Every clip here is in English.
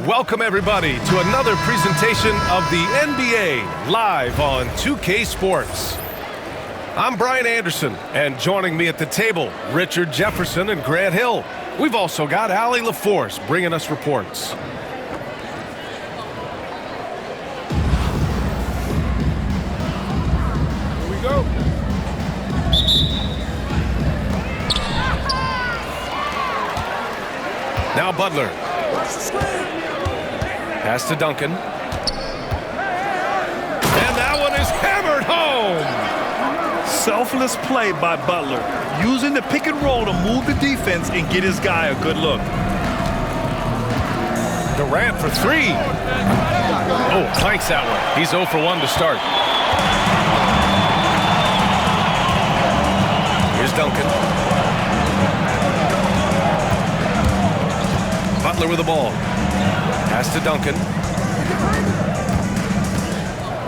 Welcome everybody to another presentation of the NBA live on 2K Sports. I'm Brian Anderson, and joining me at the table, Richard Jefferson and Grant Hill. We've also got Allie LaForce bringing us reports. Here we go. Now Butler. Pass to Duncan. And that one is hammered home. Selfless play by Butler, using the pick and roll to move the defense and get his guy a good look. Durant for three. Oh, clanks that one. He's 0 for 1 to start. Here's Duncan. Butler with the ball. Pass to Duncan.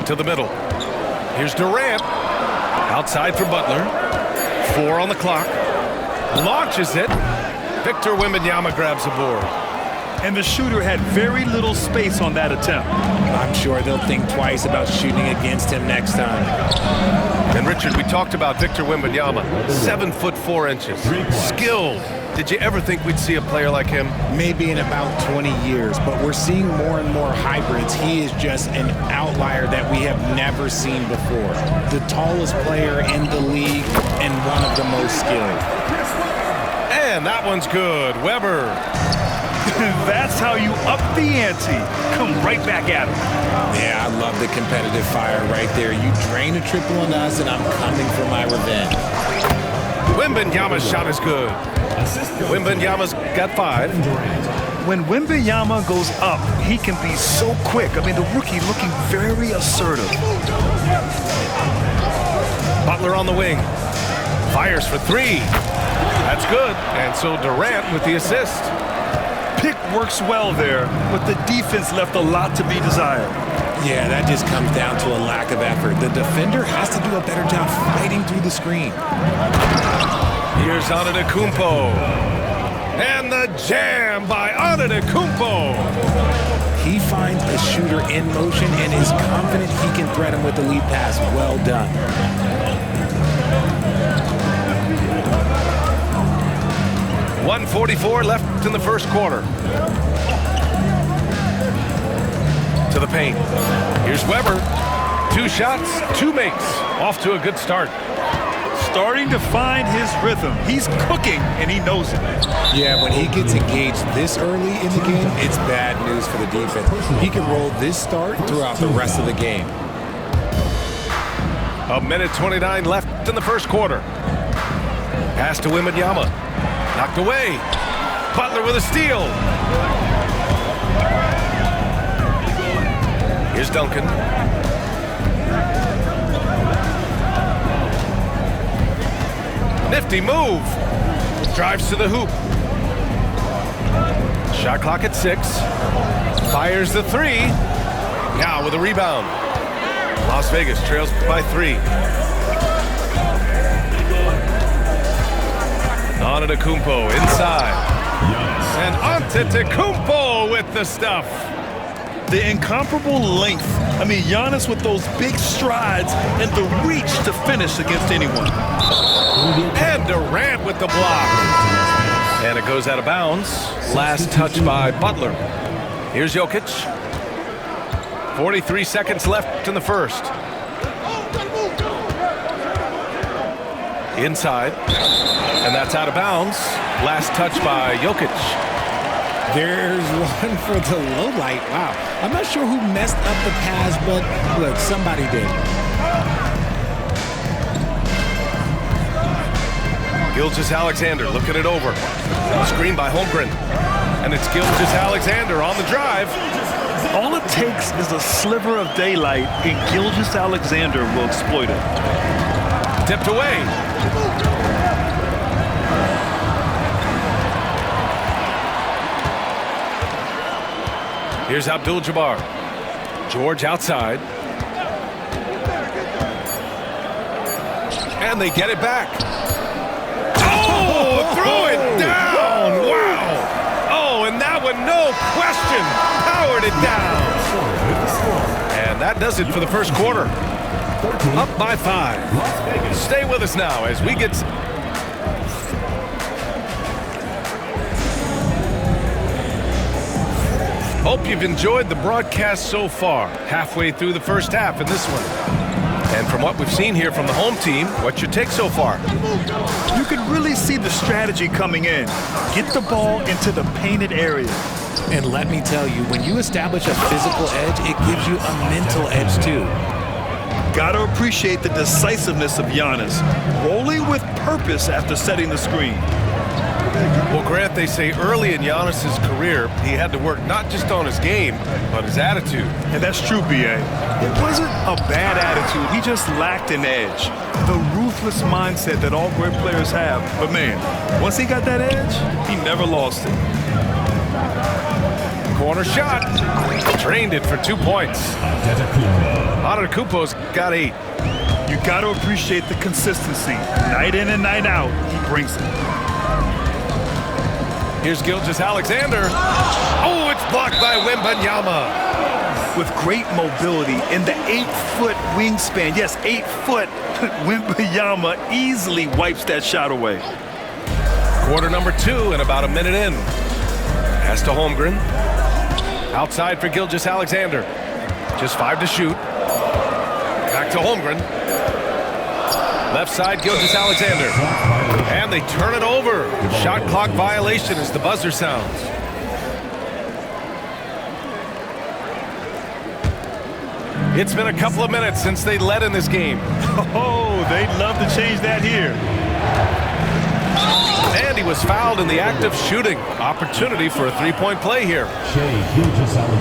To the middle. Here's Durant. Outside for Butler. 4 on the clock. Launches it. Victor Wembanyama grabs the board. And the shooter had very little space on that attempt. I'm sure they'll think twice about shooting against him next time. And Richard, we talked about Victor Wembanyama. 7 foot 4 inches. Skilled. Did you ever think we'd see a player like him? Maybe in about 20 years, but we're seeing more and more hybrids. He is just an outlier that we have never seen before. The tallest player in the league and one of the most skilled. And that one's good. Weber. That's how you up the ante. Come right back at him. Yeah, I love the competitive fire right there. You drain a triple on us, and I'm coming for my revenge. Wembanyama's shot is good. Wembanyama's got 5. When Wembanyama goes up, he can be so quick. I mean, the rookie looking very assertive. Butler on the wing. Fires for 3. That's good. And so Durant with the assist. Pick works well there, but the defense left a lot to be desired. Yeah, that just comes down to a lack of effort. The defender has to do a better job fighting through the screen. Here's Antetokounmpo. And the jam by Antetokounmpo. He finds a shooter in motion and is confident he can threat him with the lead pass. Well done. .144 left in the first quarter. To the paint. Here's Weber. 2 shots, 2 makes. Off to a good start. Starting to find his rhythm. He's cooking, and he knows it. Yeah, when he gets engaged this early in the game, it's bad news for the defense. He can roll this start throughout the rest of the game. 1:29 left in the first quarter. Pass to Wembanyama. Knocked away. Butler with a steal. Here's Duncan. Nifty move. Drives to the hoop. Shot clock at 6. Fires the 3. Now with a rebound. Las Vegas trails by 3. Antetokounmpo inside. And Antetokounmpo with the stuff. The incomparable length. I mean, Giannis with those big strides and the reach to finish against anyone. And Durant with the block. And it goes out of bounds. Last touch by Butler. Here's Jokic. 43 seconds left in the first. Inside. And that's out of bounds. Last touch by Jokic. There's one for the low light. Wow. I'm not sure who messed up the pass, but look, somebody did. Gilgeous-Alexander looking it over. Screen by Holmgren. And it's Gilgeous-Alexander on the drive. All it takes is a sliver of daylight, and Gilgeous-Alexander will exploit it. Tipped away. Here's Abdul-Jabbar. George outside. And they get it back. Oh, throw it down. Wow. Oh, and that one, no question, powered it down. And that does it for the first quarter. Up by 5. Stay with us now as we get... Hope you've enjoyed the broadcast so far. Halfway through the first half in this one. And from what we've seen here from the home team, what's your take so far? You can really see the strategy coming in. Get the ball into the painted area. And let me tell you, when you establish a physical edge, it gives you a mental edge too. Gotta appreciate the decisiveness of Giannis, rolling with purpose after setting the screen. Well, Grant, they say early in Giannis's career, he had to work not just on his game, but his attitude. And that's true, B.A. It wasn't a bad attitude. He just lacked an edge. The ruthless mindset that all great players have. But, man, once he got that edge, he never lost it. Corner shot. Drained it for 2 points. Antetokounmpo's got 8. You got to appreciate the consistency. Night in and night out, he brings it. Here's Gilgeous-Alexander. Oh, it's blocked by Wembanyama. With great mobility in the 8-foot wingspan. Yes, 8 foot. Wembanyama easily wipes that shot away. Quarter number 2 and about a minute in. Pass to Holmgren. Outside for Gilgeous-Alexander. Just 5 to shoot. Back to Holmgren. Left side, Gilgeous-Alexander. And they turn it over. Shot clock violation as the buzzer sounds. It's been a couple of minutes since they led in this game. Oh, they'd love to change that here. And he was fouled in the act of shooting. Opportunity for a 3-point play here.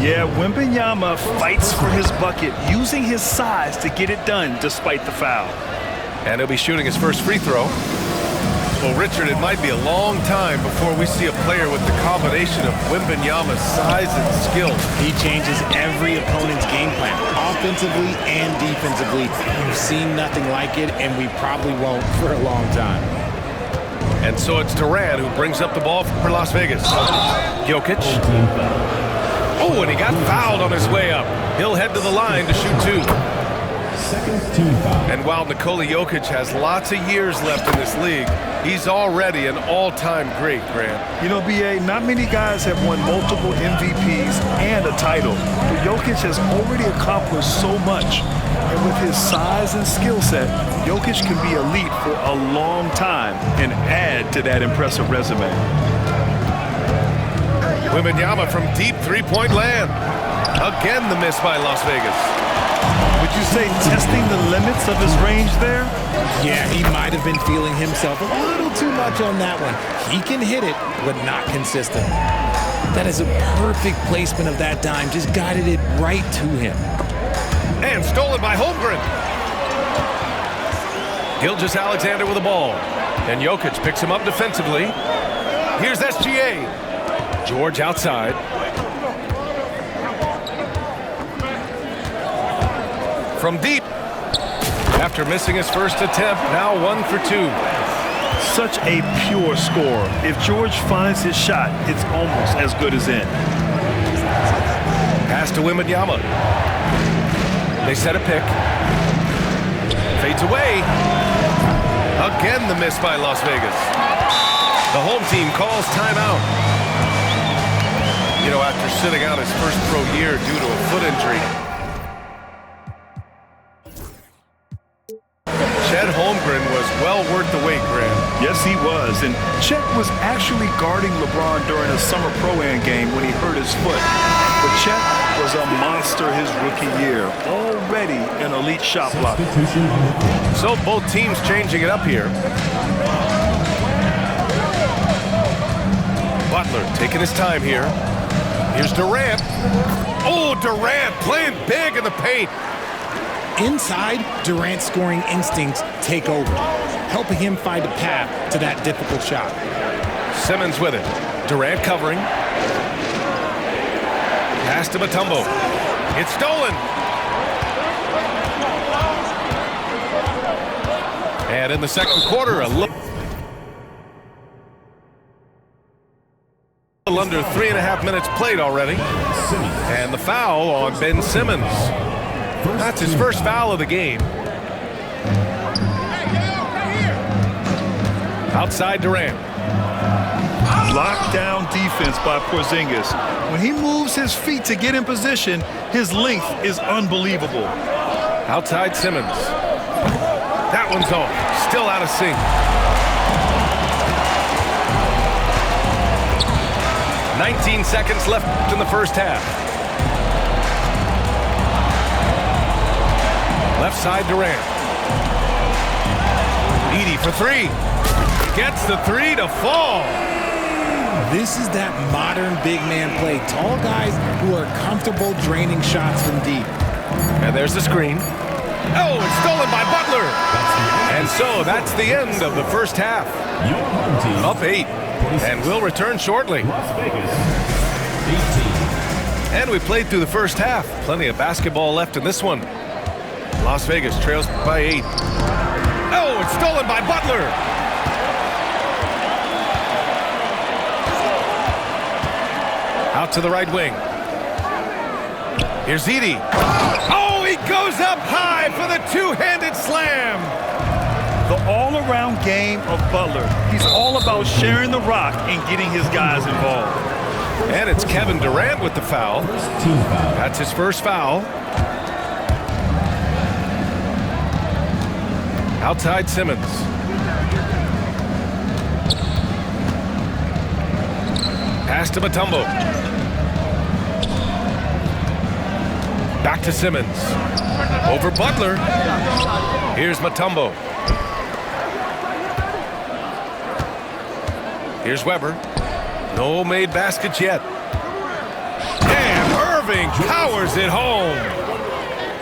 Yeah, Wembanyama fights for his bucket, using his size to get it done despite the foul. And he'll be shooting his first free throw. Well, Richard, it might be a long time before we see a player with the combination of Wembanyama's size and skill. He changes every opponent's game plan, offensively and defensively. We've seen nothing like it, and we probably won't for a long time. And so it's Durant who brings up the ball for Las Vegas. Jokic. Oh, and he got fouled on his way up. He'll head to the line to shoot 2. And while Nikola Jokic has lots of years left in this league, he's already an all-time great, Grant. You know, B.A., not many guys have won multiple MVPs and a title. But Jokic has already accomplished so much. And with his size and skill set, Jokic can be elite for a long time and add to that impressive resume. Wembanyama from deep 3-point land. Again, the miss by Las Vegas. Would you say testing the limits of his range there? Yeah, he might have been feeling himself a little too much on that one. He can hit it, but not consistent. That is a perfect placement of that dime. Just guided it right to him. And stolen by Holmgren. Gilgeous-Alexander with the ball. And Jokic picks him up defensively. Here's SGA. George outside. From deep. After missing his first attempt, now 1 for 2. Such a pure score. If George finds his shot, it's almost as good as in. Pass to Wembanyama. They set a pick. Fades away. Again, the miss by Las Vegas. The home team calls timeout. You know, after sitting out his first pro year due to a foot injury, Chet Holmgren was well worth the wait, Grant. Yes, he was. And Chet was actually guarding LeBron during a summer pro-am game when he hurt his foot. But Chet was a monster his rookie year, already an elite shot blocker. So both teams changing it up here. Butler taking his time here. Here's Durant. Oh, Durant playing big in the paint. Inside, Durant's scoring instincts take over, helping him find a path to that difficult shot. Simmons with it. Durant covering. Pass to Mutombo. It's stolen. And in the second quarter, a little under 3.5 minutes played already. And the foul on Ben Simmons. That's his first foul of the game. Outside Durant. Lockdown defense by Porzingis. When he moves his feet to get in position, his length is unbelievable. Outside Simmons. That one's off. Still out of sync. 19 seconds left in the first half. Left side Durant. Edey for three. Gets the three to fall. This is that modern big man play. Tall guys who are comfortable draining shots from deep. And there's the screen. Oh, it's stolen by Butler. And so that's the end of the first half. Up 8. And we'll return shortly. And we played through the first half. Plenty of basketball left in this one. Las Vegas trails by 8. Oh, it's stolen by Butler. Out to the right wing. Here's Edey. Oh, he goes up high for the two-handed slam. The all-around game of Butler. He's all about sharing the rock and getting his guys involved. And it's Kevin Durant with the foul. That's his first foul. Outside Simmons. Pass to Mutombo. Back to Simmons. Over Butler. Here's Mutombo. Here's Weber. No made baskets yet. And Irving powers it home.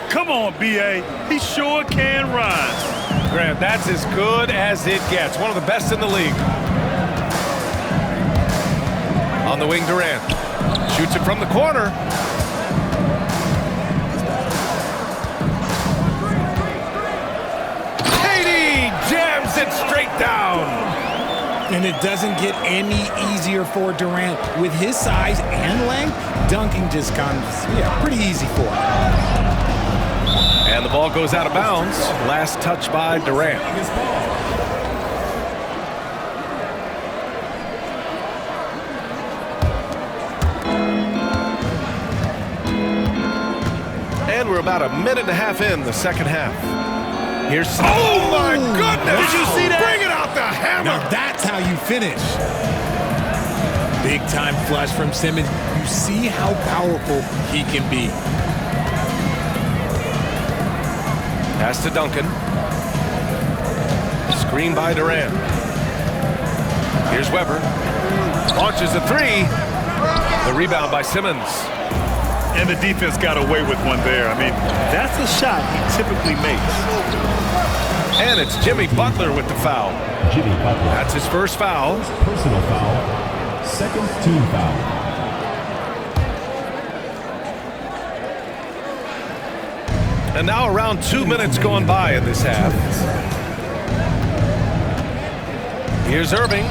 Come on, B.A. He sure can rise. Grant, that's as good as it gets. One of the best in the league. On the wing, Durant. Shoots it from the corner. KD jams it straight down. And it doesn't get any easier for Durant. With his size and length, dunking just comes, pretty easy for him. And the ball goes out of bounds. Last touch by Durant. And we're about 1.5 minutes in the second half. Here's... Oh, my goodness! Did you see that? Bring it out the hammer! Now that's how you finish. Big time flush from Simmons. You see how powerful he can be. Pass to Duncan. Screen by Durant. Here's Weber. Launches a three. The rebound by Simmons. And the defense got away with one there. I mean, that's a shot he typically makes. And it's Jimmy Butler with the foul. Jimmy Butler. That's his first foul. Personal foul. Second team foul. And now around 2 minutes going by in this half. Here's Irving.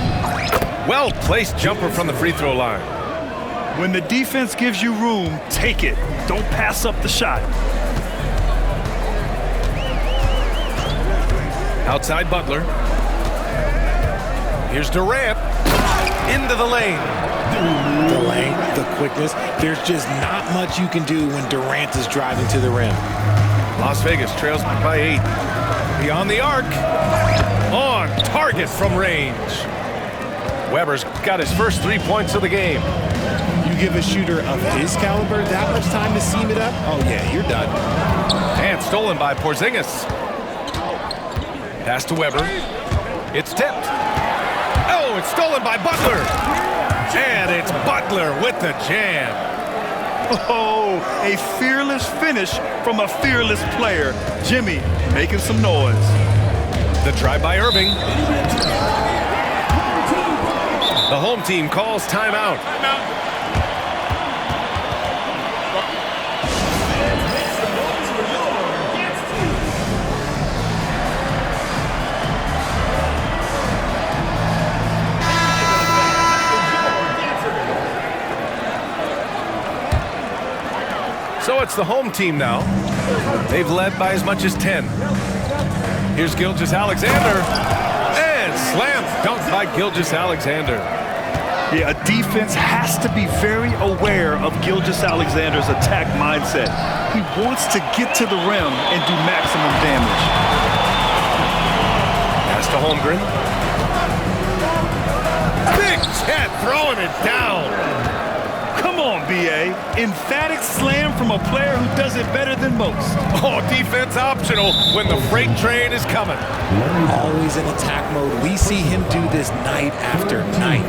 Well-placed jumper from the free throw line. When the defense gives you room, take it. Don't pass up the shot. Outside Butler. Here's Durant. Into the lane. The length, the quickness. There's just not much you can do when Durant is driving to the rim. Las Vegas trails by 8. Beyond the arc. On target from range. Weber's got his first 3 points of the game. You give a shooter of his caliber that much time to seam it up, oh yeah, you're done. And stolen by Porzingis. Pass to Weber. It's tipped. Oh, it's stolen by Butler. And it's Butler with the jam. Oh, a fearless finish from a fearless player. Jimmy making some noise. The drive by Irving. The home team calls timeout. So it's the home team now. They've led by as much as 10. Here's Gilgeous-Alexander. And slam dunk by Gilgeous-Alexander. Yeah, a defense has to be very aware of Gilgeous-Alexander's attack mindset. He wants to get to the rim and do maximum damage. Pass to Holmgren. Big Ted throwing it down. Come on, B.A. Emphatic slam from a player who does it better than most. Oh, defense optional when the freight train is coming. Always in attack mode. We see him do this night after night.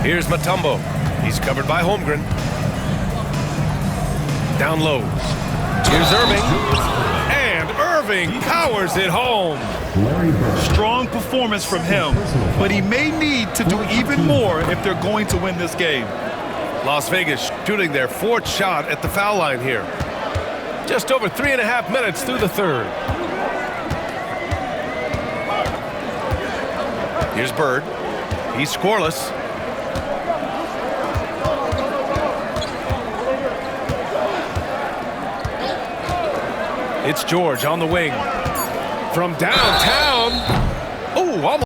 Here's Mutombo. He's covered by Holmgren. Down low. Here's Irving. And Irving powers it home. Strong performance from him, but he may need to do even more if they're going to win this game. Las Vegas shooting their 4th shot at the foul line here. Just over 3.5 minutes through the 3rd. Here's Bird. He's scoreless. It's George on the wing. From downtown. Oh, almost